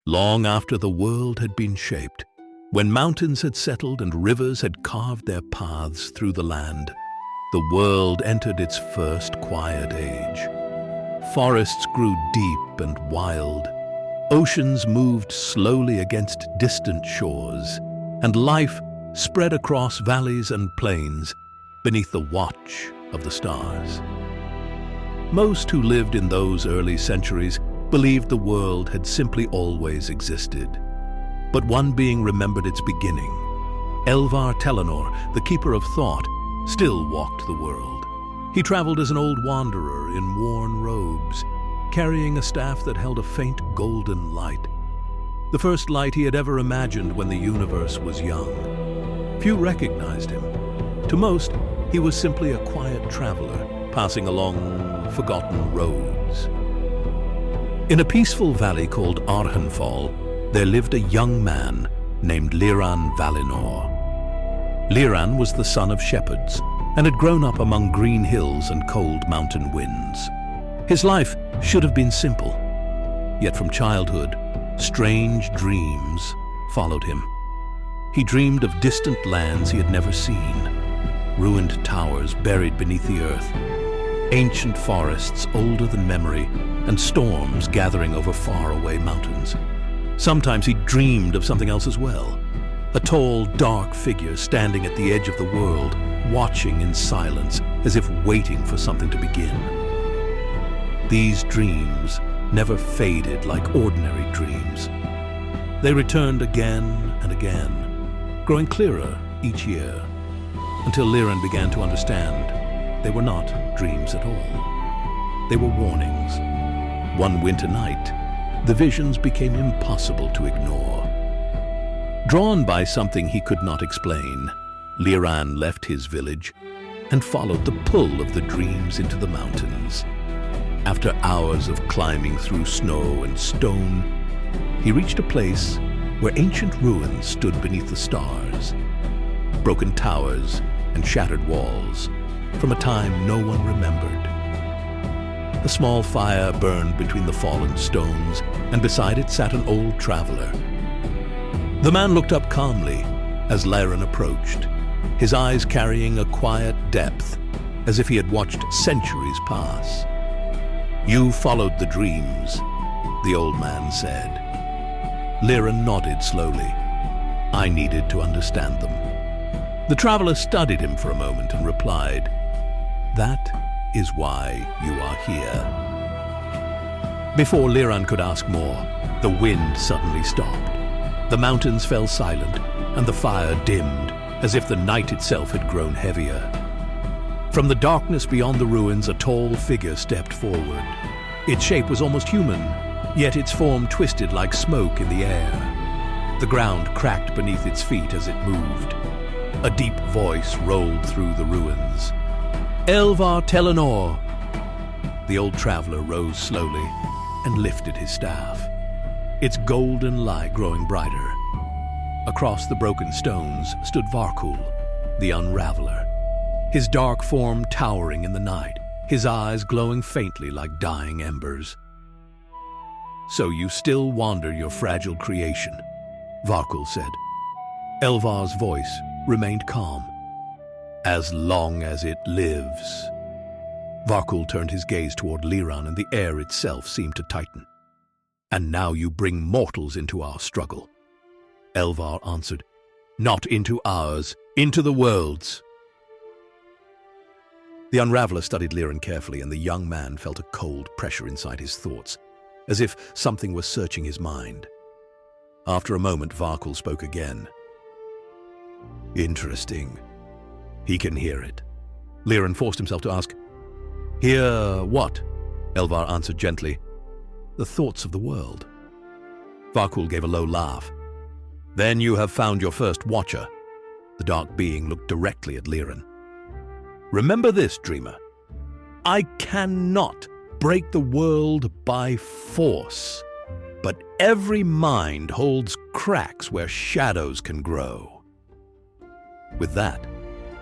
long after the world had been shaped, when mountains had settled and rivers had carved their paths through the land, the world entered its first quiet age. Forests grew deep and wild, oceans moved slowly against distant shores, and life spread across valleys and plains beneath the watch of the stars. Most who lived in those early centuries believed the world had simply always existed. But one being remembered its beginning. Elvar Telenor, the keeper of thought, still walked the world. He traveled as an old wanderer in worn robes, carrying a staff that held a faint golden light. The first light he had ever imagined when the universe was young. Few recognized him. To most, he was simply a quiet traveler, passing along forgotten roads. In a peaceful valley called Arhenfall, there lived a young man named Liran Valinor. Liran was the son of shepherds and had grown up among green hills and cold mountain winds. His life should have been simple, yet from childhood, strange dreams followed him. He dreamed of distant lands he had never seen, ruined towers buried beneath the earth, ancient forests older than memory, and storms gathering over faraway mountains. Sometimes he dreamed of something else as well, a tall, dark figure standing at the edge of the world, watching in silence as if waiting for something to begin. These dreams never faded like ordinary dreams. They returned again and again, growing clearer each year, until Liran began to understand they were not dreams at all. They were warnings. One winter night, the visions became impossible to ignore. Drawn by something he could not explain, Liran left his village and followed the pull of the dreams into the mountains. After hours of climbing through snow and stone, he reached a place where ancient ruins stood beneath the stars. Broken towers and shattered walls from a time no one remembered. A small fire burned between the fallen stones, and beside it sat an old traveler. The man looked up calmly as Liran approached, his eyes carrying a quiet depth, as if he had watched centuries pass. "You followed the dreams," the old man said. Liran nodded slowly. "I needed to understand them." The traveler studied him for a moment and replied, "That is why you are here." Before Liran could ask more, the wind suddenly stopped. The mountains fell silent, and the fire dimmed, as if the night itself had grown heavier. From the darkness beyond the ruins, a tall figure stepped forward. Its shape was almost human, yet its form twisted like smoke in the air. The ground cracked beneath its feet as it moved. A deep voice rolled through the ruins. "Elvar Telenor!" The old traveler rose slowly and lifted his staff, its golden light growing brighter. Across the broken stones stood Varkhûl, the unraveler, his dark form towering in the night, his eyes glowing faintly like dying embers. "So you still wander your fragile creation," Varkhûl said. Elvar's voice remained calm. "As long as it lives." Varkhûl turned his gaze toward Liran, and the air itself seemed to tighten. "And now you bring mortals into our struggle." Elvar answered, "Not into ours, into the world's." The unraveler studied Liran carefully, and the young man felt a cold pressure inside his thoughts, as if something was searching his mind. After a moment, Varkhûl spoke again. "Interesting. He can hear it." Liran forced himself to ask, "Hear what?" Elvar answered gently, "The thoughts of the world." Varkhûl gave a low laugh. "Then you have found your first watcher." The dark being looked directly at Liran. "Remember this, dreamer. I cannot break the world by force, but every mind holds cracks where shadows can grow." With that,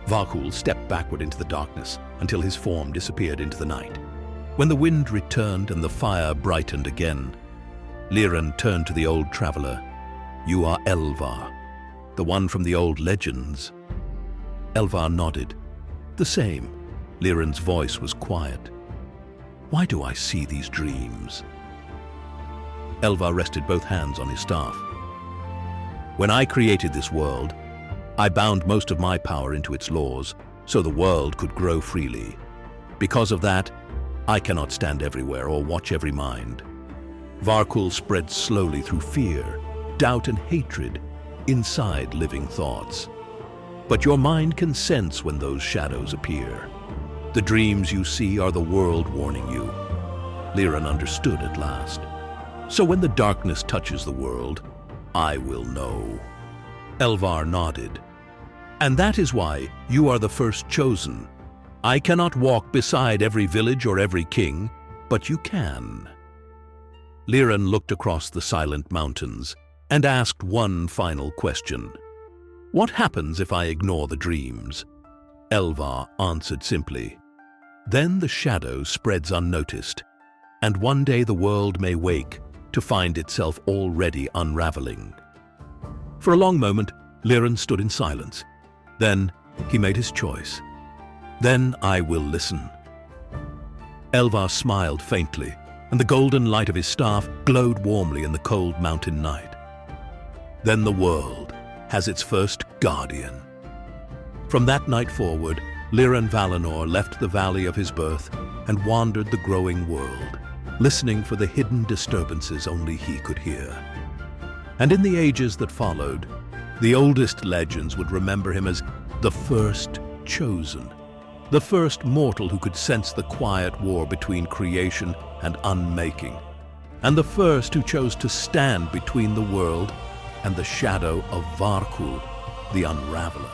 Varkhûl stepped backward into the darkness until his form disappeared into the night. When the wind returned and the fire brightened again, Liran turned to the old traveler. "You are Elvar, the one from the old legends." Elvar nodded. "The same." Liran's voice was quiet. "Why do I see these dreams?" Elvar rested both hands on his staff. "When I created this world, I bound most of my power into its laws, so the world could grow freely. Because of that, I cannot stand everywhere or watch every mind. Varkhûl spreads slowly through fear, doubt and hatred inside living thoughts. But your mind can sense when those shadows appear. The dreams you see are the world warning you." Liran understood at last. "So when the darkness touches the world, I will know." Elvar nodded. "And that is why you are the first chosen. I cannot walk beside every village or every king, but you can." Liran looked across the silent mountains and asked one final question. "What happens if I ignore the dreams?" Elvar answered simply. "Then the shadow spreads unnoticed, and one day the world may wake to find itself already unraveling." For a long moment, Liran stood in silence. Then he made his choice. "Then I will listen." Elvar smiled faintly, and the golden light of his staff glowed warmly in the cold mountain night. "Then the world has its first guardian." From that night forward, Liran Valinor left the valley of his birth and wandered the growing world, listening for the hidden disturbances only he could hear. And in the ages that followed, the oldest legends would remember him as the first chosen, the first mortal who could sense the quiet war between creation and unmaking, and the first who chose to stand between the world and the shadow of Varkhûl, the Unraveler.